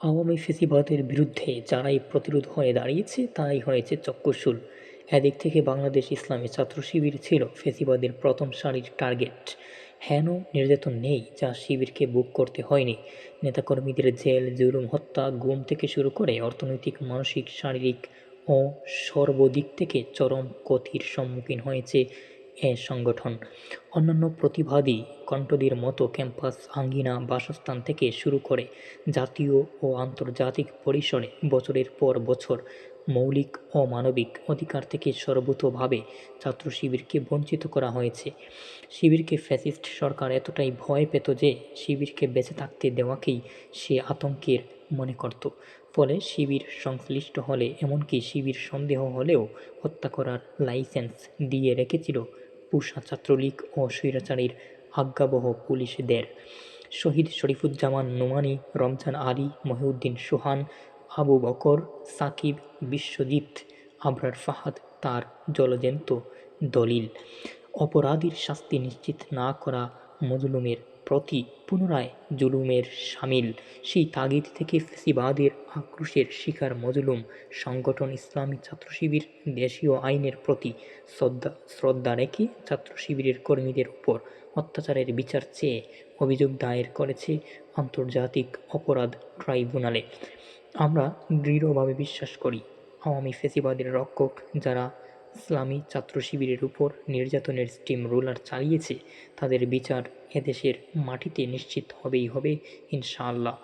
আওয়ামী ফ্যাসিবাদের বিরুদ্ধে যারাই প্রতিরোধ হয়ে দাঁড়িয়েছে তারাই হয়েছে চক্ষুশূল। এদিক থেকে বাংলাদেশ ইসলামী ছাত্র শিবির ছিল ফ্যাসিবাদের প্রথম সারির টার্গেট। হেন নির্যাতন নেই যা শিবিরকে বুক করতে হয়নি। নেতাকর্মীদের জেল, জুলুম, হত্যা, গুম থেকে শুরু করে অর্থনৈতিক, মানসিক, শারীরিক ও সর্বদিক থেকে চরম ক্ষতির সম্মুখীন হয়েছে এ সংগঠন। অন্যান্য প্রতিবাদী কণ্ঠদের মতো ক্যাম্পাস, আঙ্গিনা, বাসস্থান থেকে শুরু করে জাতীয় ও আন্তর্জাতিক পরিসরে বছরের পর বছর মৌলিক ও মানবিক অধিকার থেকে সর্বতোভাবে ছাত্র শিবিরকে বঞ্চিত করা হয়েছে। শিবিরকে ফ্যাসিস্ট সরকার এতটাই ভয় পেত যে শিবিরকে বেঁচে থাকতে দেওয়াকেই সে আতঙ্কের মনে করত। ফলে শিবির সংশ্লিষ্ট হলে, এমনকি শিবির সন্দেহ হলেও হত্যা করার লাইসেন্স দিয়ে রেখেছিল পুষা ছাত্রলীগ ও স্বৈরাচারীর আজ্ঞাবহ পুলিশদের। শহীদ শরীফুজ্জামান নোমানী, রমজান আলী, মহিউদ্দিন সোহান, আবু বকর, সাকিব, বিশ্বজিৎ, আবরার ফাহাদ তার জলজ্যান্ত দলিল। অপরাধীর শাস্তি নিশ্চিত না করা মজলুমের প্রতি পুনরায় জুলুমের শামিল। সেই তাগিদ থেকে ফ্যাসিবাদের আক্রোশের শিকার মজলুম সংগঠন ইসলামী ছাত্র শিবির দেশীয় আইনের প্রতি শ্রদ্ধা রেখে ছাত্র শিবিরের কর্মীদের উপর অত্যাচারের বিচার চেয়ে অভিযোগ দায়ের করেছে আন্তর্জাতিক অপরাধ ট্রাইব্যুনালে। আমরা দৃঢ়ভাবে বিশ্বাস করি, আওয়ামী ফ্যাসিবাদের রক্ষক যারা ইসলামী ছাত্র শিবিরের উপর নির্যাতনের স্টিম রোলার চালিয়েছে, তাদের বিচার এদেশের মাটিতে নিশ্চিত হবেই হবে, ইনশাআল্লাহ।